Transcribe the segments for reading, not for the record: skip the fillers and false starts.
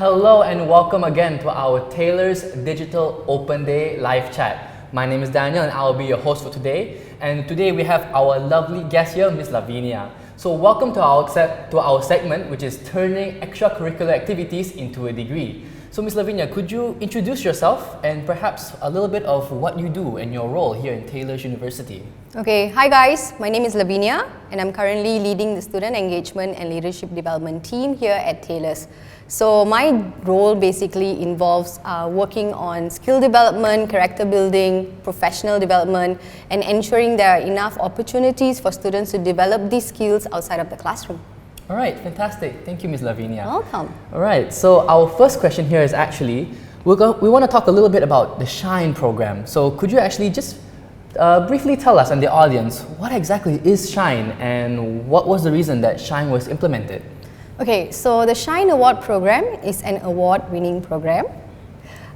Hello and welcome again to our Taylor's Digital Open Day live chat. My name is Daniel and I will be your host for today. And today we have our lovely guest here, Miss Laveenia. So welcome to our segment, which is turning extracurricular activities into a degree. So Miss Laveenia, could you introduce yourself and perhaps a little bit of what you do and your role here in Taylor's University? Okay, hi guys, my name is Laveenia and I'm currently leading the Student Engagement and Leadership Development team here at Taylor's. So my role basically involves working on skill development, character building, professional development, and ensuring there are enough opportunities for students to develop these skills outside of the classroom. All right, fantastic. Thank you, Ms. Laveenia. Welcome. All right, so our first question here is actually, we want to talk a little bit about the SHINE program. So could you actually just briefly tell us and the audience, what exactly is SHINE and what was the reason that SHINE was implemented? Okay, so the SHINE Award program is an award-winning program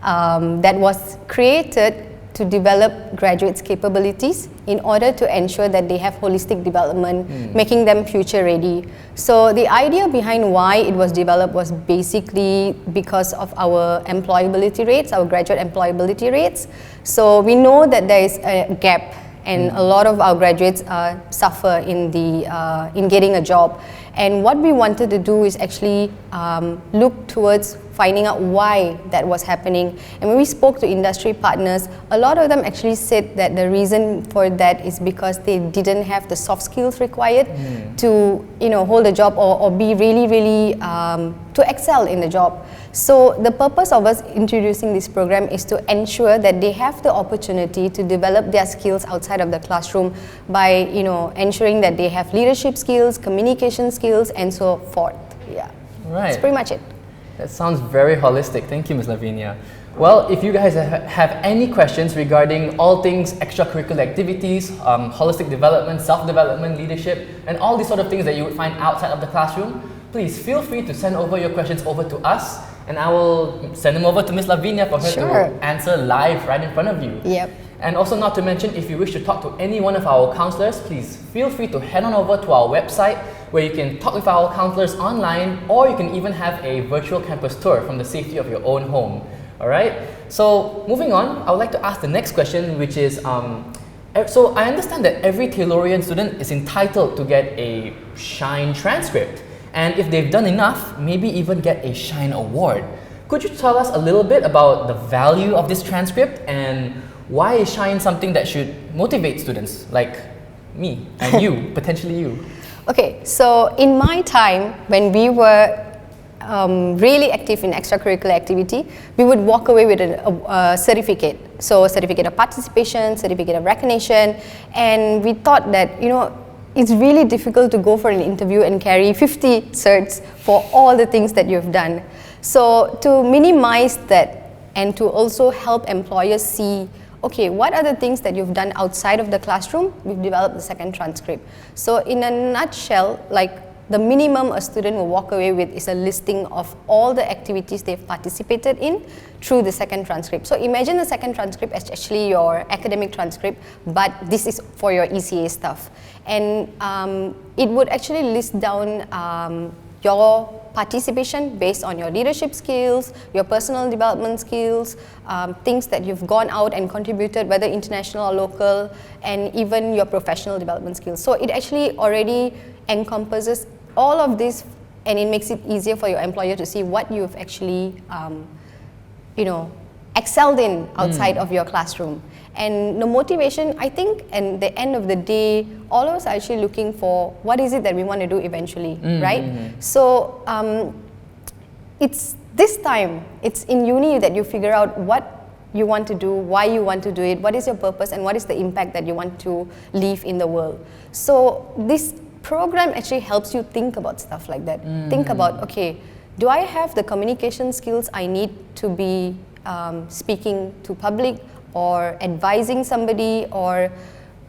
that was created to develop graduates' capabilities in order to ensure that they have holistic development, making them future ready. So the idea behind why it was developed was basically because of our employability rates, our graduate employability rates. So we know that there is a gap and a lot of our graduates suffer in getting a job. And what we wanted to do is actually look towards finding out why that was happening. And when we spoke to industry partners, a lot of them actually said that the reason for that is because they didn't have the soft skills required to hold a job or be really to excel in the job. So the purpose of us introducing this program is to ensure that they have the opportunity to develop their skills outside of the classroom by ensuring that they have leadership skills, communication skills, and so forth. Yeah, right. That's pretty much it. That sounds very holistic. Thank you, Ms. Laveenia. Well, if you guys have any questions regarding all things extracurricular activities, holistic development, self-development, leadership, and all these sort of things that you would find outside of the classroom, please feel free to send over your questions over to us, and I will send them over to Ms. Laveenia for her to answer live right in front of you. Yep. And also, not to mention, if you wish to talk to any one of our counselors, please feel free to head on over to our website where you can talk with our counselors online, or you can even have a virtual campus tour from the safety of your own home. All right? So moving on, I would like to ask the next question, which is, so I understand that every Taylorian student is entitled to get a SHINE transcript. And if they've done enough, maybe even get a SHINE award. Could you tell us a little bit about the value of this transcript and why is SHINE something that should motivate students like me and you, potentially you? Okay, so in my time, when we were really active in extracurricular activity, we would walk away with a certificate. So a certificate of participation, certificate of recognition, and we thought that, it's really difficult to go for an interview and carry 50 certs for all the things that you've done. So to minimize that and to also help employers see, okay, what are the things that you've done outside of the classroom? We've developed the second transcript. So in a nutshell, the minimum a student will walk away with is a listing of all the activities they've participated in through the second transcript. So imagine the second transcript as actually your academic transcript, but this is for your ECA stuff. And it would actually list down your participation based on your leadership skills, your personal development skills, things that you've gone out and contributed, whether international or local, and even your professional development skills. So it actually already encompasses all of this, and it makes it easier for your employer to see what you've actually excelled in outside of your classroom. And the motivation, I think, at the end of the day, all of us are actually looking for what is it that we want to do eventually, right? So it's this time, it's in uni that you figure out what you want to do, why you want to do it, what is your purpose, and what is the impact that you want to leave in the world. So this program actually helps you think about stuff like that. Think about, okay, do I have the communication skills I need to be speaking to public, or advising somebody, or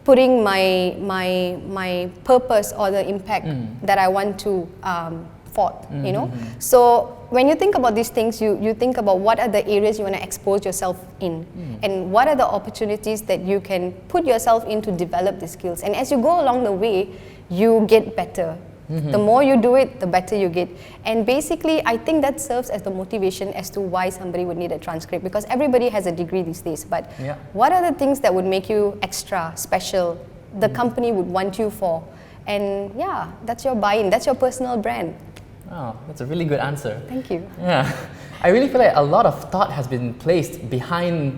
putting my purpose or the impact that I want to forth, So when you think about these things, you think about what are the areas you want to expose yourself in, and what are the opportunities that you can put yourself in to develop the skills. And as you go along the way, you get better. The more you do it, the better you get. And basically, I think that serves as the motivation as to why somebody would need a transcript, because everybody has a degree these days. But what are the things that would make you extra special, the company would want you for? And yeah, that's your buy-in, that's your personal brand. Oh, that's a really good answer. Thank you. Yeah. I really feel like a lot of thought has been placed behind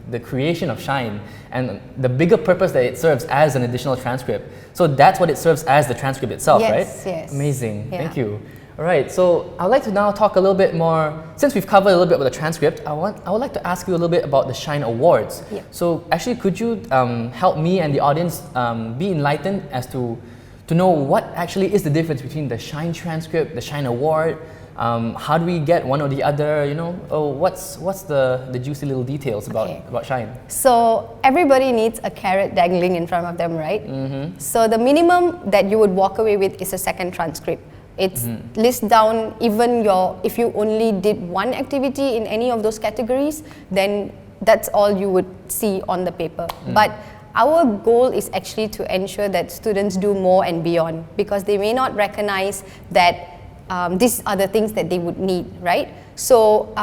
the creation of Shine and the bigger purpose that it serves as an additional transcript. So that's what it serves as, the transcript itself, right? Yes. Amazing. Yeah. Thank you. All right, so I'd like to now talk a little bit more, since we've covered a little bit about the transcript, I would like to ask you a little bit about the Shine Awards. Yeah. So actually, could you help me and the audience be enlightened as to know what actually is the difference between the Shine transcript, the Shine Award? How do we get one or the other? What's the juicy little details about Shine? So everybody needs a carrot dangling in front of them, right? Mm-hmm. So the minimum that you would walk away with is a second transcript. It's lists down even if you only did one activity in any of those categories, then that's all you would see on the paper. But our goal is actually to ensure that students do more and beyond, because they may not recognize that these are the things that they would need, right? So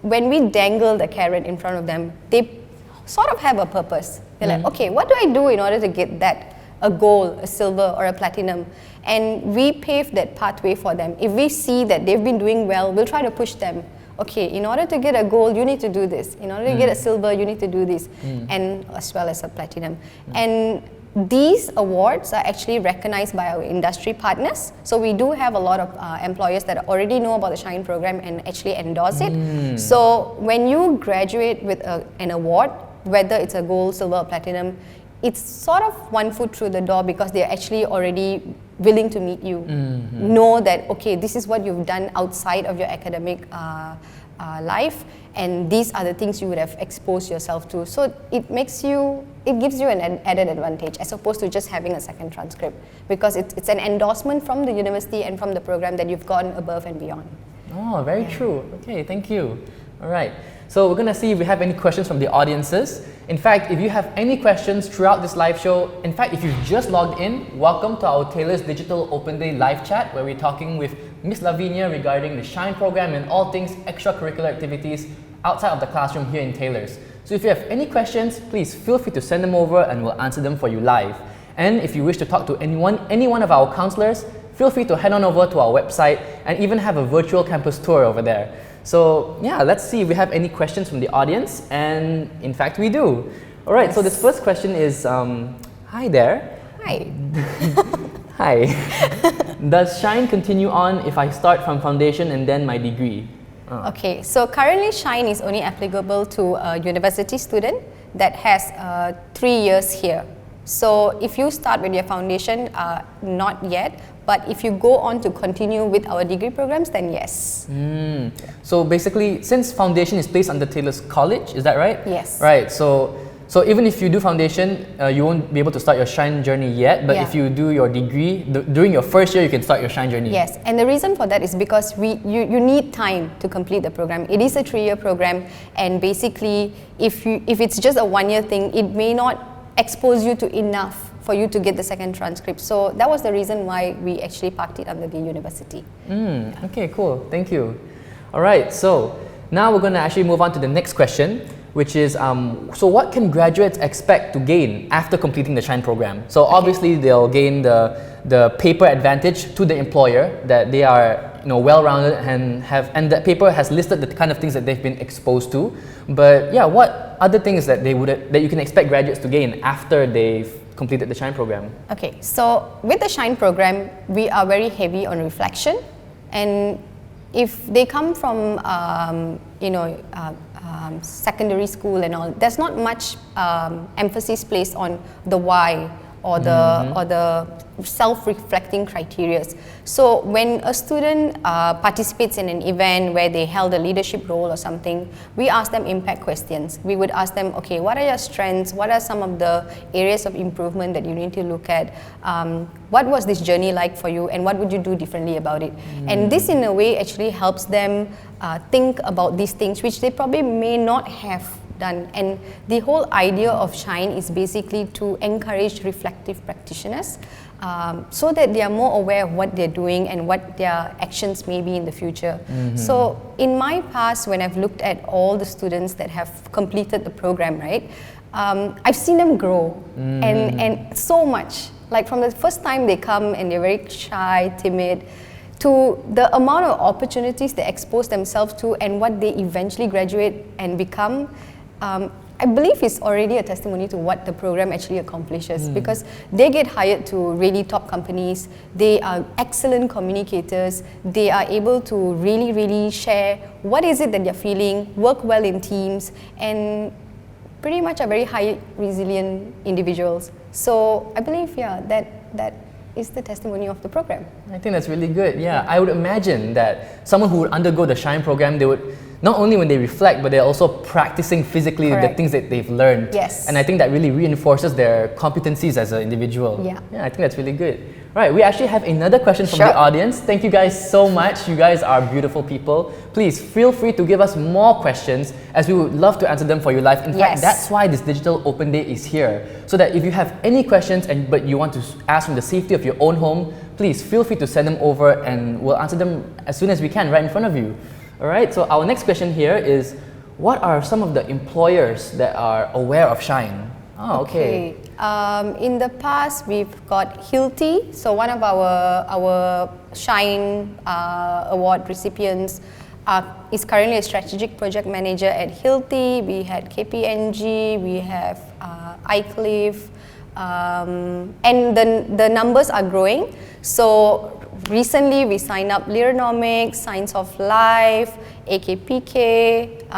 when we dangle the carrot in front of them, they sort of have a purpose. They're like, okay, what do I do in order to get that? A gold, a silver, or a platinum? And we pave that pathway for them. If we see that they've been doing well, we'll try to push them. Okay, in order to get a gold, you need to do this. In order to get a silver, you need to do this, and as well as a platinum. And these awards are actually recognized by our industry partners. So we do have a lot of employers that already know about the Shine program and actually endorse it. So when you graduate with an award, whether it's a gold, silver, or platinum, it's sort of one foot through the door, because they're actually already willing to meet you. Know that, okay, this is what you've done outside of your academic life, and these are the things you would have exposed yourself to. So it gives you an added advantage as opposed to just having a second transcript, because it's an endorsement from the university and from the program that you've gone above and beyond. Oh, very true. Okay, thank you. All right. So we're going to see if we have any questions from the audiences. In fact, if you have any questions throughout this live show, in fact, if you've just logged in, welcome to our Taylor's Digital Open Day live chat, where we're talking with Miss Laveenia regarding the Shine program and all things extracurricular activities outside of the classroom here in Taylor's. So if you have any questions, please feel free to send them over and we'll answer them for you live. And if you wish to talk to any one of our counselors, feel free to head on over to our website and even have a virtual campus tour over there. So yeah, let's see if we have any questions from the audience, and in fact we do. All right, so this first question is, hi there. Hi. Hi. Does Shine continue on if I start from foundation and then my degree? Okay, so currently Shine is only applicable to a university student that has 3 years here. So if you start with your foundation, not yet, but if you go on to continue with our degree programs, then yes. So basically, since foundation is placed under Taylor's College, is that right? Yes. Right, so even if you do foundation, you won't be able to start your Shine journey yet, but if you do your degree, during your first year, you can start your Shine journey. Yes, and the reason for that is because you need time to complete the program. It is a 3-year program, and basically, if it's just a 1-year thing, it may not expose you to enough for you to get the second transcript. So that was the reason why we actually parked it under the university. Okay, cool. Thank you. All right, so now we're going to actually move on to the next question, which is, so what can graduates expect to gain after completing the Shine program? So obviously they'll gain the paper advantage to the employer, that they are well-rounded and that paper has listed the kind of things that they've been exposed to. But yeah, what other things that you can expect graduates to gain after they've completed the Shine program? Okay, so with the Shine program, we are very heavy on reflection, and if they come from secondary school and all, there's not much emphasis placed on the why or the self-reflecting criteria. So when a student participates in an event where they held a leadership role or something, we ask them impact questions. We would ask them, okay, what are your strengths? What are some of the areas of improvement that you need to look at? What was this journey like for you, and what would you do differently about it? And this in a way actually helps them think about these things which they probably may not have done. And the whole idea of Shine is basically to encourage reflective practitioners so that they are more aware of what they're doing and what their actions may be in the future. So in my past, when I've looked at all the students that have completed the program, right, I've seen them grow and so much. Like from the first time they come and they're very shy, timid, to the amount of opportunities they expose themselves to and what they eventually graduate and become, I believe is already a testimony to what the program actually accomplishes, because they get hired to really top companies, they are excellent communicators, they are able to really share what is it that they're feeling, work well in teams, and pretty much are very high resilient individuals. So I believe, that is the testimony of the program. I think that's really good. Yeah, I would imagine that someone who would undergo the Shine program, they would not only when they reflect, but they're also practicing physically the things that they've learned. Yes. And I think that really reinforces their competencies as an individual. Yeah, I think that's really good. Right, we actually have another question from the audience. Thank you guys so much. You guys are beautiful people. Please feel free to give us more questions, as we would love to answer them for you live. In fact, that's why this Digital Open Day is here. So that if you have any questions but you want to ask from the safety of your own home, please feel free to send them over and we'll answer them as soon as we can right in front of you. Alright, so our next question here is, what are some of the employers that are aware of Shine? Oh, okay. In the past, we've got Hilti. So one of our Shine award recipients is currently a strategic project manager at Hilti. We had KPNG, we have iCliff, and the numbers are growing. So recently we signed up Learnomics, Science of Life, AKPK.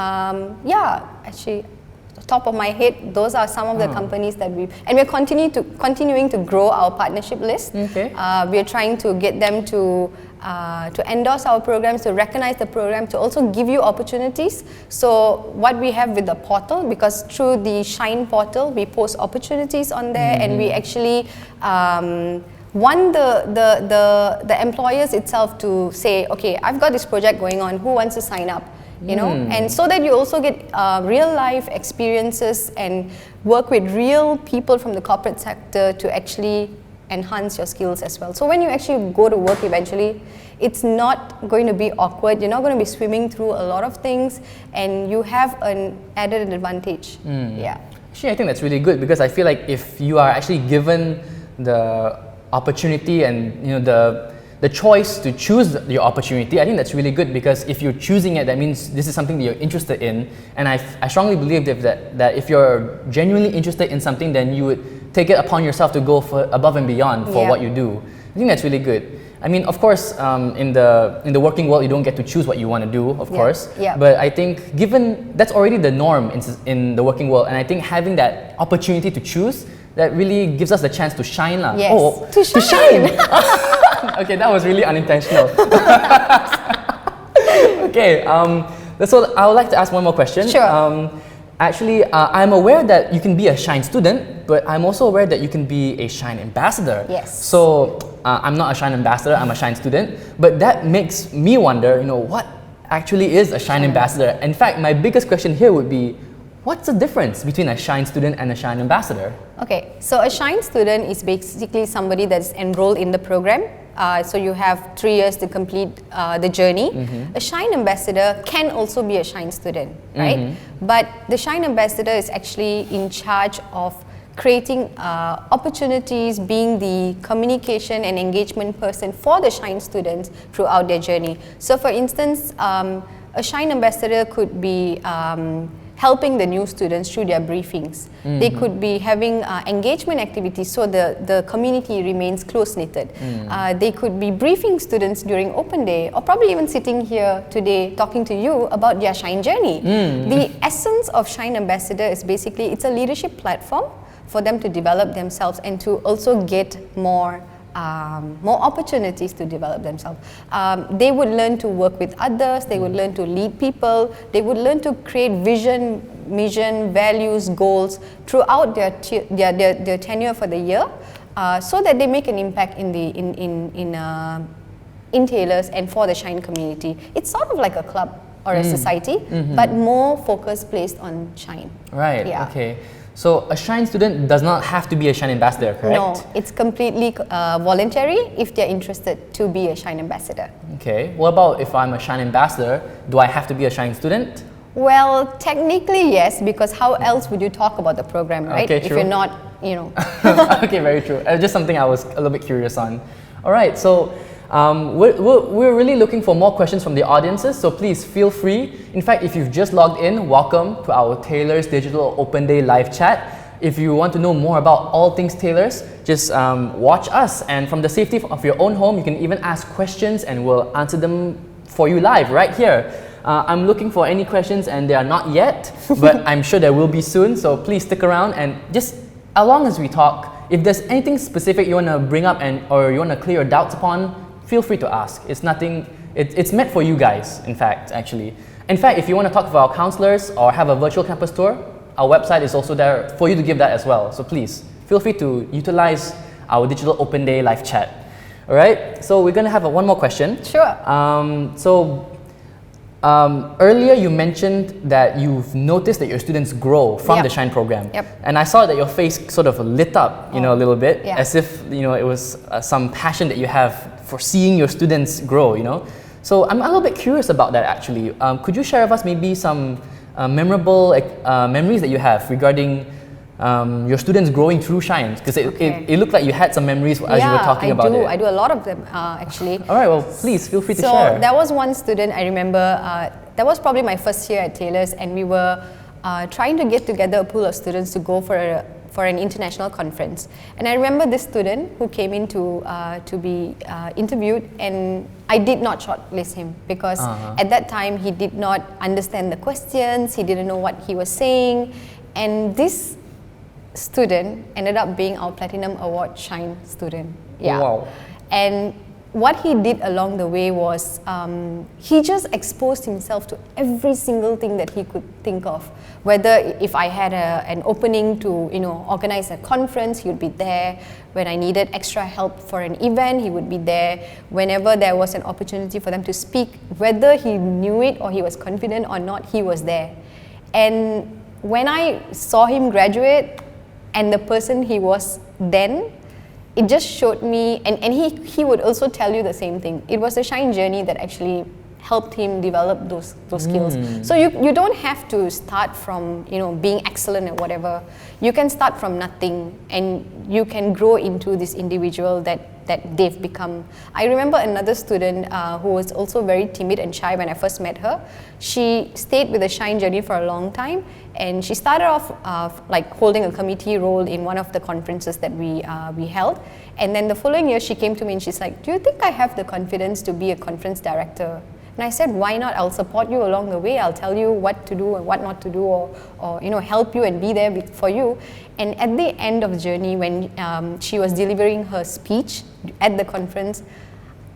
Actually, top of my head, those are some of the companies that we're continuing to grow our partnership list. We're trying to get them to endorse our programs, to recognize the program, to also give you opportunities. So what we have with the portal, because through the Shine portal, we post opportunities on there, and we actually want the employers itself to say, okay, I've got this project going on, who wants to sign up? You know, and so that you also get real life experiences and work with real people from the corporate sector to actually enhance your skills as well. So when you actually go to work eventually, it's not going to be awkward. You're not going to be swimming through a lot of things, and you have an added advantage. Actually, I think that's really good, because I feel like if you are actually given the opportunity and the choice to choose your opportunity, I think that's really good, because if you're choosing it, that means this is something that you're interested in. And I strongly believe that if you're genuinely interested in something, then you would take it upon yourself to go for above and beyond for what you do. I think that's really good. I mean, of course, in the working world, you don't get to choose what you want to do, of course. But I think given that's already the norm in the working world, and I think having that opportunity to choose, that really gives us the chance to shine. To shine! Okay, that was really unintentional. Okay, so I would like to ask one more question. Actually, I'm aware that you can be a Shine student, but I'm also aware that you can be a Shine ambassador. So I'm not a Shine ambassador, I'm a Shine student, but that makes me wonder, what actually is a Shine ambassador? In fact, my biggest question here would be, what's the difference between a Shine student and a Shine ambassador? Okay, so a Shine student is basically somebody that's enrolled in the program. So you have 3 years to complete the journey. A Shine ambassador can also be a Shine student, right? But the Shine ambassador is actually in charge of creating opportunities, being the communication and engagement person for the Shine students throughout their journey. So for instance, a Shine ambassador could be helping the new students through their briefings. They could be having engagement activities so the community remains close-knitted. They could be briefing students during open day, or probably even sitting here today talking to you about their Shine journey. The essence of Shine Ambassador is basically, it's a leadership platform for them to develop themselves and to also get more opportunities to develop themselves. They would learn to work with others, they would learn to lead people, they would learn to create vision, mission, values, goals throughout their tenure for the year, so that they make an impact in Taylor's and for the Shine community. It's sort of like a club. or a society, but more focus placed on Shine. Right, Yeah. okay. So a Shine student does not have to be a Shine ambassador, correct? No, it's completely voluntary if they're interested to be a Shine ambassador. Okay, what about if I'm a Shine ambassador, do I have to be a Shine student? Well, technically yes, because how else would you talk about the program, right? Okay, if true. you're not, you know. Okay, very true. Just something I was a little bit curious on. All right, so we're really looking for more questions from the audiences, so please feel free. In fact, if you've just logged in, welcome to our Taylor's Digital Open Day live chat. If you want to know more about all things Taylor's, just watch us, and from the safety of your own home, you can even ask questions and we'll answer them for you live right here. I'm looking for any questions and they are not yet, but I'm sure there will be soon, so please stick around and just as long as we talk, if there's anything specific you want to bring up or you want to clear your doubts upon, feel free to ask. It's nothing, it's meant for you guys, in fact, actually. In fact, if you want to talk to our counselors or have a virtual campus tour, our website is also there for you to give that as well. So please, feel free to utilize our Digital Open Day live chat. All right, so we're going to have one more question. Sure. Earlier you mentioned that you've noticed that your students grow from the Shine program. Yep. And I saw that your face sort of lit up, a little bit, Yeah. as if, it was some passion that you have for seeing your students grow, So I'm a little bit curious about that actually. Could you share with us maybe some memorable memories that you have regarding your students growing through Shine? Because it looked like you had some memories as you were talking about it. I do a lot of them actually. All right, well, please feel free to So share. there was one student I remember, that was probably my first year at Taylor's, and we were trying to get together a pool of students to go for an international conference. And I remember this student who came in to be interviewed, and I did not shortlist him because at that time he did not understand the questions, he didn't know what he was saying, and this student ended up being our Platinum Award Shine student. Yeah. Wow. And what he did along the way was he just exposed himself to every single thing that he could think of. Whether if I had an opening to organize a conference, he would be there. When I needed extra help for an event, he would be there. Whenever there was an opportunity for them to speak, whether he knew it or he was confident or not, he was there. And when I saw him graduate and the person he was then, it just showed me, and he would also tell you the same thing. It was a Shine journey that actually helped him develop those skills. So you don't have to start from being excellent at whatever. You can start from nothing and you can grow into this individual that they've become. I remember another student who was also very timid and shy when I first met her. She stayed with the Shine journey for a long time, and she started off like holding a committee role in one of the conferences that we held. And then the following year she came to me and she's like, "Do you think I have the confidence to be a conference director?" And I said, "Why not? I'll support you along the way. I'll tell you what to do and what not to do, or help you and be there for you." And at the end of the journey, when she was delivering her speech at the conference,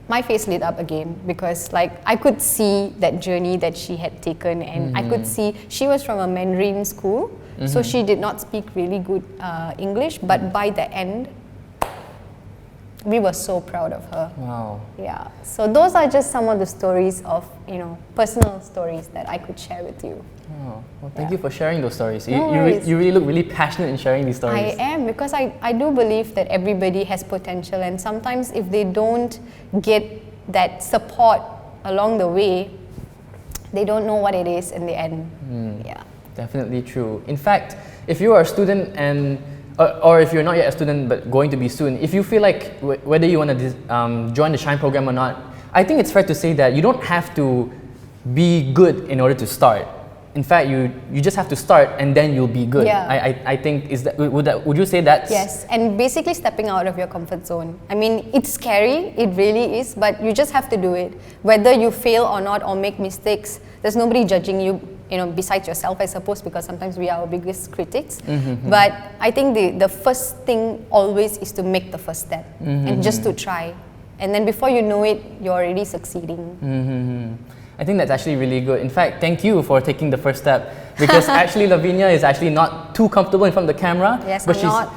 my face lit up again, because I could see that journey that she had taken, and I could see she was from a Mandarin school, so she did not speak really good English, but by the end, we were so proud of her. Wow. Yeah. So those are just some of the stories of, personal stories that I could share with you. Oh, well, thank you for sharing those stories. No You really look really passionate in sharing these stories. I am, because I do believe that everybody has potential, and sometimes if they don't get that support along the way, they don't know what it is in the end. Yeah. Definitely true. In fact, if you are a student or if you're not yet a student but going to be soon, if you feel like whether you want to join the Shine program or not, I think it's fair to say that you don't have to be good in order to start. In fact, you just have to start and then you'll be good. Yeah. I think would you say that? Yes, and basically stepping out of your comfort zone. I mean, it's scary, it really is, but you just have to do it. Whether you fail or not or make mistakes, there's nobody judging you, besides yourself, I suppose, because sometimes we are our biggest critics. But I think the first thing always is to make the first step and just to try. And then before you know it, you're already succeeding. I think that's actually really good. In fact, thank you for taking the first step, because actually Laveenia is actually not too comfortable in front of the camera. Yes, but I'm she's, not.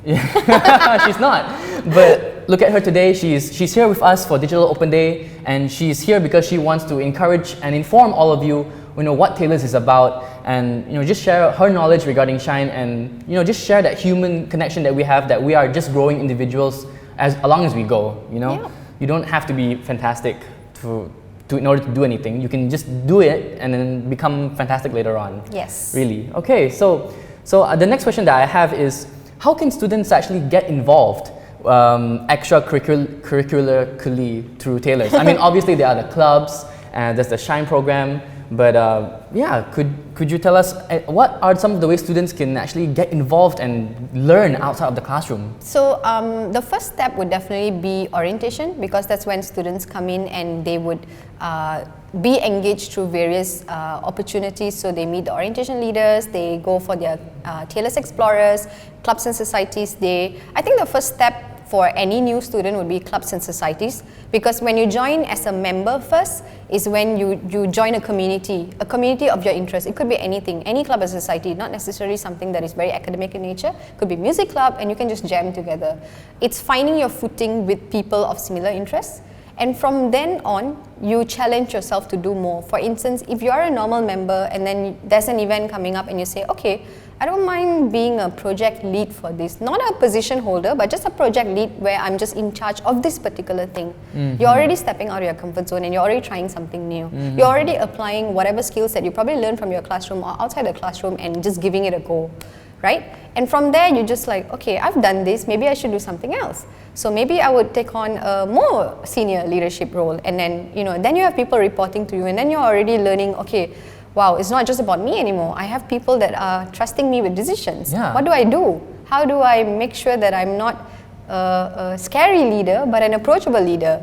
She's not. But look at her today. She's here with us for Digital Open Day, and she's here because she wants to encourage and inform all of you, what Tailors is about, and just share her knowledge regarding Shine, and just share that human connection that we have, that we are just growing individuals as along as we go. You don't have to be fantastic in order to do anything. You can just do it and then become fantastic later on. Yes. Really. Okay. So the next question that I have is, how can students actually get involved extracurricularly through Tailors? I mean, obviously there are the clubs and there's the Shine program, but could you tell us what are some of the ways students can actually get involved and learn outside of the classroom? So the first step would definitely be orientation, because that's when students come in and they would be engaged through various opportunities. So they meet the orientation leaders, they go for their Tailors Explorers, Clubs and Societies Day. I think the first step for any new student would be clubs and societies, because when you join as a member first is when you join a community of your interest. It could be anything, any club or society, not necessarily something that is very academic in nature. It could be music club, and you can just jam together. It's finding your footing with people of similar interests. And from then on, you challenge yourself to do more. For instance, if you are a normal member and then there's an event coming up and you say, okay, I don't mind being a project lead for this. Not a position holder, but just a project lead where I'm just in charge of this particular thing. You're already stepping out of your comfort zone and you're already trying something new. You're already applying whatever skills that you probably learned from your classroom or outside the classroom and just giving it a go, right? And from there, you're just like, okay, I've done this, maybe I should do something else. So maybe I would take on a more senior leadership role, and then, then you have people reporting to you, and then you're already learning, okay, wow, it's not just about me anymore. I have people that are trusting me with decisions. Yeah. What do I do? How do I make sure that I'm not a scary leader, but an approachable leader?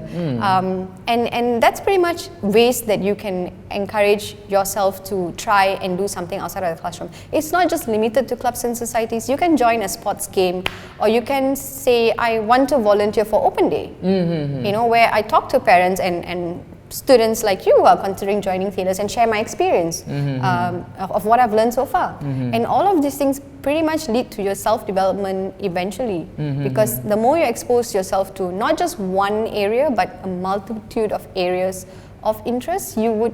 And that's pretty much ways that you can encourage yourself to try and do something outside of the classroom. It's not just limited to clubs and societies. You can join a sports game, or you can say, I want to volunteer for Open Day, where I talk to parents and students like you who are considering joining Tailors and share my experience of what I've learned so far. And all of these things pretty much lead to your self-development eventually, because the more you expose yourself to not just one area but a multitude of areas of interest, you would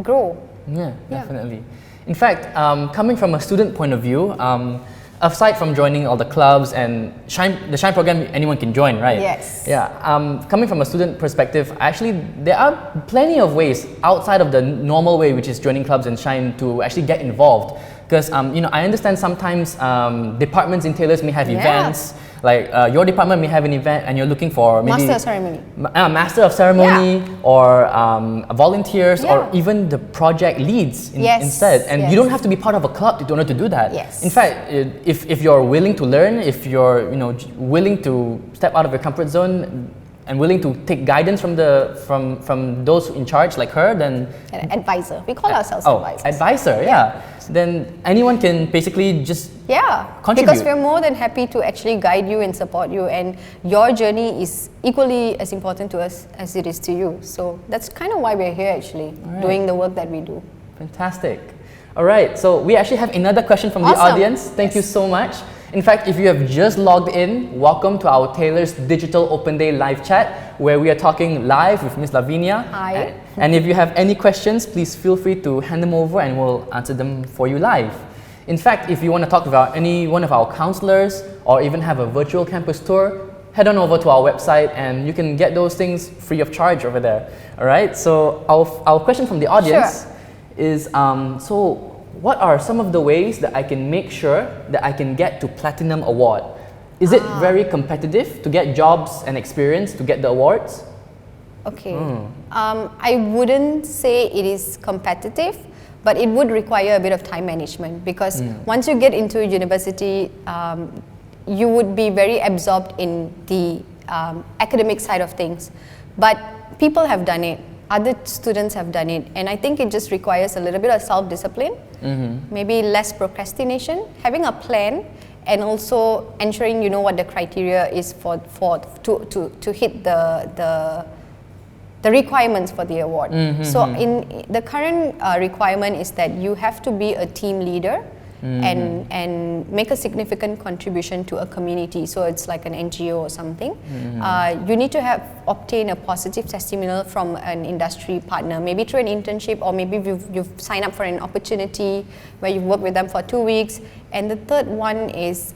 grow. Yeah, definitely. In fact, coming from a student point of view, aside from joining all the clubs and the Shine program, anyone can join, right? Yes. Yeah. Coming from a student perspective, actually, there are plenty of ways outside of the normal way, which is joining clubs and Shine, to actually get involved. Because I understand sometimes departments in Tailors may have events. Like your department may have an event and you're looking for maybe Master of Ceremony, or volunteers, or even the project leads instead. And you don't have to be part of a club in order to do that. Yes. In fact, if you're willing to learn, if you're willing to step out of your comfort zone and willing to take guidance from those in charge, like her, then an advisor. We call ourselves advisors. Advisor, yeah. Then anyone can basically just contribute. Because we're more than happy to actually guide you and support you, and your journey is equally as important to us as it is to you. So that's kind of why we're here, actually, doing the work that we do. Fantastic. All right, so we actually have another question from the audience. Thank you so much. In fact, if you have just logged in, welcome to our Tailors Digital Open Day live chat, where we are talking live with Miss Laveenia. Hi. And if you have any questions, please feel free to hand them over and we'll answer them for you live. In fact, if you want to talk about any one of our counselors or even have a virtual campus tour, head on over to our website and you can get those things free of charge over there. All right, so our question from the audience is, so what are some of the ways that I can make sure that I can get to Platinum Award? Is it very competitive to get jobs and experience to get the awards? Okay, I wouldn't say it is competitive, but it would require a bit of time management, because once you get into university, you would be very absorbed in the academic side of things. But people have done it. Other students have done it, and I think it just requires a little bit of self-discipline, maybe less procrastination, having a plan, and also ensuring you know what the criteria is to hit the requirements for the award. So in the current requirement is that you have to be a team leader and make a significant contribution to a community. So it's like an NGO or something. You need to have obtained a positive testimonial from an industry partner, maybe through an internship, or maybe you've signed up for an opportunity where you've worked with them for 2 weeks. And the third one is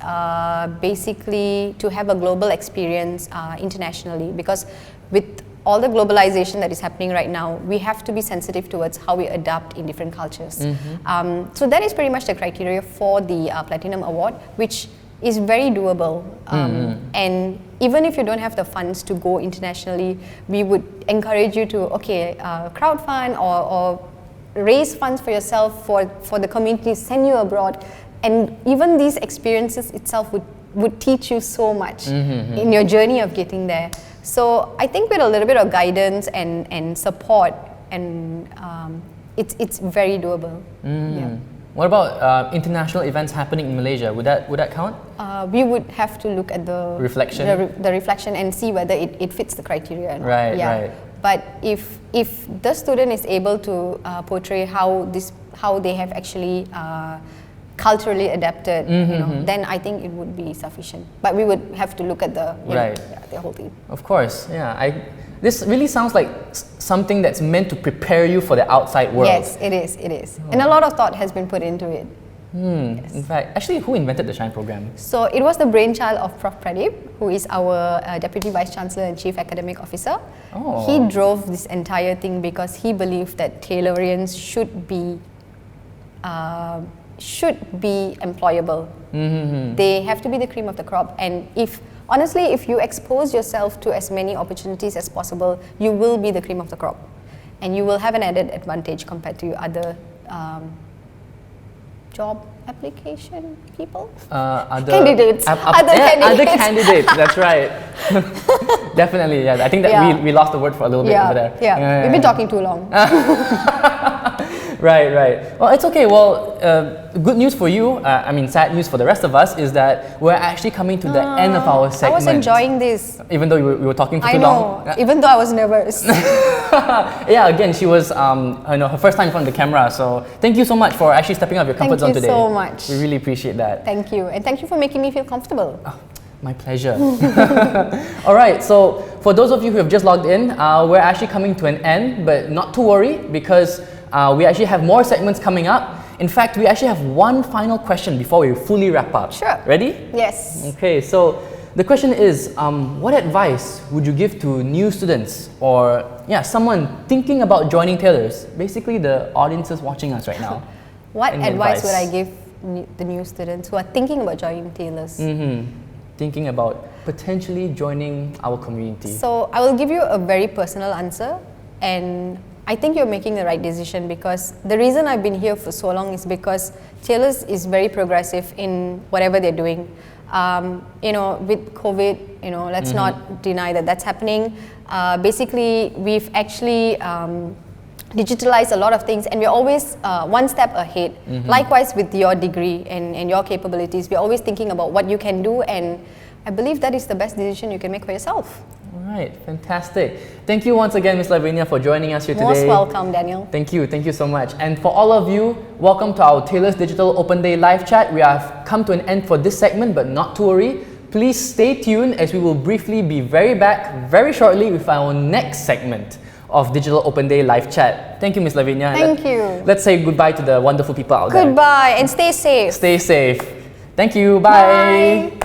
basically to have a global experience internationally, because with all the globalization that is happening right now, we have to be sensitive towards how we adapt in different cultures. So that is pretty much the criteria for the Platinum Award, which is very doable. And even if you don't have the funds to go internationally, we would encourage you to, crowdfund or raise funds for yourself, for the community, send you abroad. And even these experiences itself would teach you so much in your journey of getting there. So I think with a little bit of guidance and support, and it's very doable. Yeah. What about international events happening in Malaysia? Would that count? We would have to look at the reflection, the reflection, and see whether it fits the criteria or not. Right. But if the student is able to portray how they have actually culturally adapted, then I think it would be sufficient. But we would have to look at the whole thing. Of course, yeah. This really sounds like something that's meant to prepare you for the outside world. Yes, it is. And a lot of thought has been put into it. Yes. In fact, actually, who invented the Shine program? So it was the brainchild of Prof. Pradeep, who is our Deputy Vice Chancellor and Chief Academic Officer. He drove this entire thing because he believed that Taylorians should be employable. They have to be the cream of the crop, and if you expose yourself to as many opportunities as possible, you will be the cream of the crop, and you will have an added advantage compared to other job application people, candidates. Other candidates. That's right. Definitely, yeah. I think that we lost the word for a little bit over there. We've been talking too long. Right. Well, it's okay. Well, good news for you, sad news for the rest of us, is that we're actually coming to the end of our segment. I was enjoying this. Even though we were talking for too long. Even though I was nervous. Yeah, again, she was her first time in front of the camera, so thank you so much for actually stepping out of your comfort zone today. Thank you so much. We really appreciate that. Thank you. And thank you for making me feel comfortable. Oh, my pleasure. Alright, so for those of you who have just logged in, we're actually coming to an end, but not to worry, because we actually have more segments coming up. In fact, we actually have one final question before we fully wrap up. Sure. Ready? Yes. Okay, so the question is, what advice would you give to new students or someone thinking about joining Taylors? Basically, the audiences watching us right now. What advice would I give the new students who are thinking about joining Taylors? Thinking about potentially joining our community. So I will give you a very personal answer, and I think you're making the right decision, because the reason I've been here for so long is because Taylors is very progressive in whatever they're doing. With COVID, let's not deny that that's happening. Basically, we've actually digitalized a lot of things, and we're always one step ahead. Likewise with your degree and your capabilities, we're always thinking about what you can do, and I believe that is the best decision you can make for yourself. Alright, fantastic. Thank you once again, Ms. Laveenia, for joining us here today. Most welcome, Daniel. Thank you so much. And for all of you, welcome to our Taylors Digital Open Day live chat. We have come to an end for this segment, but not to worry. Please stay tuned, as we will briefly be back very shortly with our next segment of Digital Open Day live chat. Thank you, Ms. Laveenia. Thank you. Let's say goodbye to the wonderful people out there. Goodbye, and stay safe. Stay safe. Thank you. Bye.